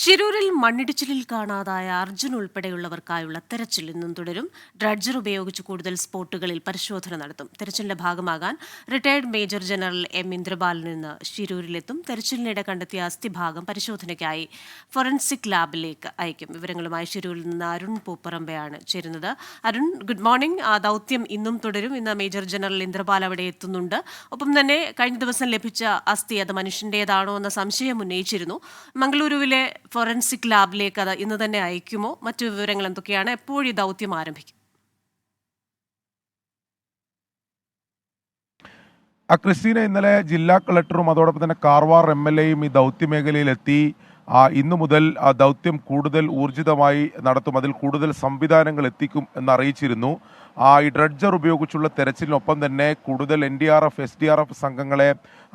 ഷിരൂരിൽ മണ്ണിടിച്ചിലിൽ കാണാതായ അർജുൻ ഉൾപ്പെടെയുള്ളവർക്കായുള്ള തെരച്ചിൽ ഇന്നും തുടരും. ഡ്രഡ്ജർ ഉപയോഗിച്ച് കൂടുതൽ സ്പോട്ടുകളിൽ പരിശോധന നടത്തും. തെരച്ചിലിന്റെ ഭാഗമാകാൻ retired major general M Indrabalan ഇന്ന് ഷിരൂരിലെത്തും. തെരച്ചിലിനിടെ കണ്ടെത്തിയ അസ്ഥിഭാഗം പരിശോധനയ്ക്കായി ഫോറൻസിക് ലാബിലേക്ക് അയക്കും. വിവരങ്ങളുമായി ഷിരൂരിൽ നിന്ന് അരുൺ പൂപ്പറമ്പയാണ് ചേരുന്നത്. Arun, good morning. ദൗത്യം ഇന്നും തുടരും. ഇന്ന് മേജർ ജനറൽ ഇന്ദ്രബാൽ അവിടെ എത്തുന്നുണ്ട്. ഒപ്പം തന്നെ കഴിഞ്ഞ ദിവസം ലഭിച്ച അസ്ഥി അത് മനുഷ്യന്റേതാണോ എന്ന സംശയം ഉന്നയിച്ചിരുന്നു. മംഗളൂരുവിലെ ഫോറൻസിക് ലാബിലേക്ക് അത് ഇന്ന് തന്നെ അയക്കുമോ? മറ്റു വിവരങ്ങൾ എന്തൊക്കെയാണ്? എപ്പോഴും ഈ ദൗത്യം ആരംഭിക്കും? ക്രിസ്റ്റീന, ഇന്നലെ ജില്ലാ കളക്ടറും അതോടൊപ്പം തന്നെ കാർവാർ MLAയും ഈ ദൗത്യമേഖലയിലെത്തി ഇന്നു മുതൽ ദൗത്യം കൂടുതൽ ഊർജിതമായി നടത്തും, അതിൽ കൂടുതൽ സംവിധാനങ്ങൾ എത്തിക്കും എന്നറിയിച്ചിരുന്നു. ഈ ഡ്രഡ്ജർ ഉപയോഗിച്ചുള്ള തെരച്ചിലിനൊപ്പം തന്നെ കൂടുതൽ NDRF SDRF സംഘങ്ങളെ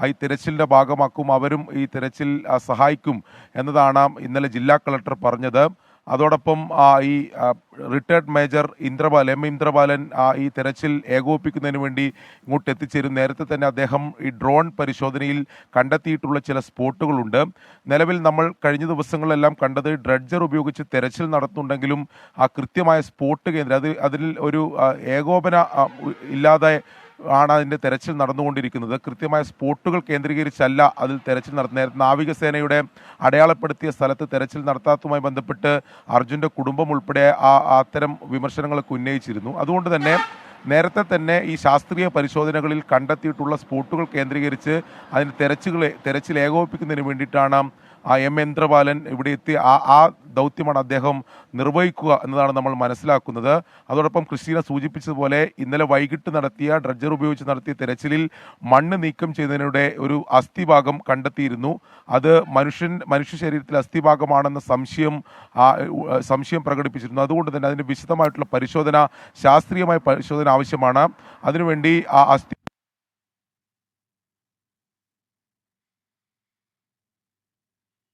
ഈ തെരച്ചിലിൻ്റെ ഭാഗമാക്കും, അവരും ഈ തെരച്ചിൽ സഹായിക്കും എന്നതാണ് ഇന്നലെ ജില്ലാ കളക്ടർ പറഞ്ഞത്. അതോടൊപ്പം ഈ റിട്ടയർഡ് മേജർ എം ഇന്ദ്രബാലൻ ഈ തെരച്ചിൽ ഏകോപിപ്പിക്കുന്നതിന് വേണ്ടി ഇങ്ങോട്ട് എത്തിച്ചേരും. നേരത്തെ തന്നെ അദ്ദേഹം ഈ ഡ്രോൺ പരിശോധനയിൽ കണ്ടെത്തിയിട്ടുള്ള ചില സ്പോട്ടുകളുണ്ട്. നിലവിൽ നമ്മൾ കഴിഞ്ഞ ദിവസങ്ങളിലെല്ലാം കണ്ടത് ഡ്രഡ്ജർ ഉപയോഗിച്ച് തെരച്ചിൽ നടത്തുന്നുണ്ടെങ്കിലും കൃത്യമായ സ്പോട്ട് കേന്ദ്രം അതിൽ ഒരു ഏകോപന ഇല്ലാതെ ആണ് അതിൻ്റെ തെരച്ചിൽ നടന്നുകൊണ്ടിരിക്കുന്നത്. കൃത്യമായ സ്പോട്ടുകൾ കേന്ദ്രീകരിച്ചല്ല അതിൽ തെരച്ചിൽ നടത്തുന്നത്. നേരത്തെ നാവികസേനയുടെ അടയാളപ്പെടുത്തിയ സ്ഥലത്ത് തെരച്ചിൽ നടത്താത്തതുമായി ബന്ധപ്പെട്ട് അർജുൻ്റെ കുടുംബം ഉൾപ്പെടെ അത്തരം വിമർശനങ്ങളൊക്കെ ഉന്നയിച്ചിരുന്നു. അതുകൊണ്ട് തന്നെ നേരത്തെ തന്നെ ഈ ശാസ്ത്രീയ പരിശോധനകളിൽ കണ്ടെത്തിയിട്ടുള്ള സ്പോട്ടുകൾ കേന്ദ്രീകരിച്ച് അതിന് തെരച്ചിൽ ഏകോപിപ്പിക്കുന്നതിന് വേണ്ടിയിട്ടാണ് എം ഇന്ദ്രബാലൻ ഇവിടെ എത്തി ആ ദൗത്യമാണ് അദ്ദേഹം നിർവഹിക്കുക എന്നതാണ് നമ്മൾ മനസ്സിലാക്കുന്നത്. അതോടൊപ്പം ക്രിസ്റ്റീന സൂചിപ്പിച്ചതുപോലെ ഇന്നലെ വൈകിട്ട് നടത്തിയ ഡ്രഡ്ജർ ഉപയോഗിച്ച് നടത്തിയ തെരച്ചിലിൽ മണ്ണ് നീക്കം ചെയ്തതിനിടെ ഒരു അസ്ഥിഭാഗം കണ്ടെത്തിയിരുന്നു. അത് മനുഷ്യ ശരീരത്തിലെ അസ്ഥിഭാഗമാണെന്ന സംശയം പ്രകടിപ്പിച്ചിരുന്നു. അതുകൊണ്ട് തന്നെ അതിൻ്റെ വിശദമായിട്ടുള്ള പരിശോധന, ശാസ്ത്രീയമായ പരിശോധന ആവശ്യമാണ്. അതിനുവേണ്ടി ആ അസ്ഥി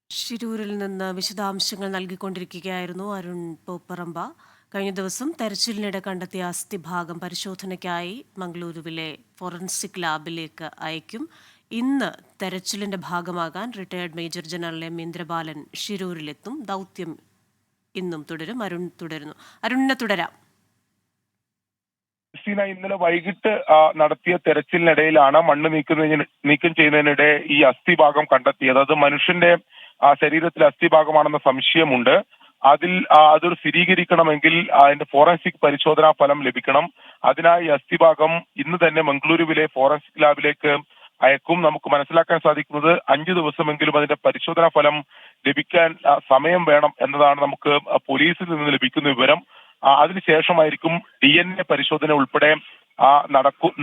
ഷിരൂരിൽ നിന്ന് വിശദാംശങ്ങൾ നൽകിക്കൊണ്ടിരിക്കുകയായിരുന്നു അരുൺ പൂപ്പറമ്പ. കഴിഞ്ഞ ദിവസം തെരച്ചിലിനിടെ കണ്ടെത്തിയ അസ്ഥിഭാഗം പരിശോധനയ്ക്കായി മംഗളൂരുവിലെ ഫോറൻസിക് ലാബിലേക്ക് അയക്കും. ഇന്ന് തെരച്ചിലിന്റെ ഭാഗമാകാൻ retired major general M Indrabalan ഷിരൂരിലെത്തും. ദൗത്യം ഇന്നും തുടരും. അരുണിനെ തുടരാം. ഇന്നലെ വൈകിട്ട് നടത്തിയ തെരച്ചിലിനിടയിലാണ് മണ്ണ് നീക്കം ചെയ്യുന്നതിനിടെ ഈ അസ്ഥിഭാഗം കണ്ടെത്തിയത്. അത് മനുഷ്യന്റെ ശരീരത്തിലെ അസ്ഥിഭാഗമാണെന്ന സംശയമുണ്ട്. അതൊരു സ്ഥിരീകരിക്കണമെങ്കിൽ അതിന്റെ ഫോറൻസിക് പരിശോധനാ ഫലം ലഭിക്കണം. അതിനായി അസ്ഥിഭാഗം ഇന്ന് തന്നെ മംഗളൂരുവിലെ ഫോറൻസിക് ലാബിലേക്ക് അയക്കും. നമുക്ക് മനസ്സിലാക്കാൻ സാധിക്കുന്നത് 5 ദിവസമെങ്കിലും അതിന്റെ പരിശോധനാ ഫലം ലഭിക്കാൻ സമയം വേണം എന്നതാണ് നമുക്ക് പോലീസിൽ നിന്ന് ലഭിക്കുന്ന വിവരം. അതിനുശേഷമായിരിക്കും DNA പരിശോധന ഉൾപ്പെടെ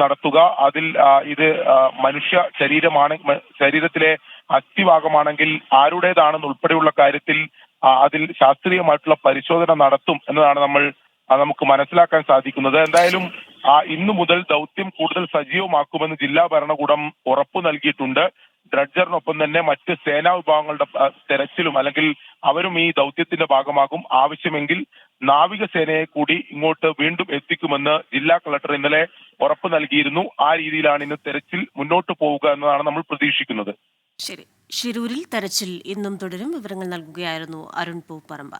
നടത്തുക. അതിൽ ഇത് മനുഷ്യ ശരീരത്തിലെ അസ്ഥിഭാഗമാണെങ്കിൽ ആരുടേതാണെന്ന് ഉൾപ്പെടെയുള്ള കാര്യത്തിൽ അതിൽ ശാസ്ത്രീയമായിട്ടുള്ള പരിശോധന നടത്തും എന്നതാണ് നമുക്ക് മനസ്സിലാക്കാൻ സാധിക്കുന്നത്. എന്തായാലും ഇന്നു മുതൽ ദൗത്യം കൂടുതൽ സജീവമാക്കുമെന്ന് ജില്ലാ ഭരണകൂടം ഉറപ്പു നൽകിയിട്ടുണ്ട്. ഡ്രഡ്ജറിനൊപ്പം തന്നെ മറ്റ് സേനാ വിഭാഗങ്ങളുടെ തെരച്ചിലും അല്ലെങ്കിൽ അവരും ഈ ദൗത്യത്തിന്റെ ഭാഗമാകും. ആവശ്യമെങ്കിൽ നാവികസേനയെ കൂടി ഇങ്ങോട്ട് വീണ്ടും എത്തിക്കുമെന്ന് ജില്ലാ കളക്ടർ ഇന്നലെ ഉറപ്പു നൽകിയിരുന്നു. ആ രീതിയിലാണ് ഇന്ന് തെരച്ചിൽ മുന്നോട്ട് പോവുക എന്നതാണ് നമ്മൾ പ്രതീക്ഷിക്കുന്നത്. ശരി, ഷിരൂരിൽ തെരച്ചിൽ ഇന്നും തുടരും. വിവരങ്ങൾ നൽകുകയായിരുന്നു അരുൺ പൂപ്പറമ്പ.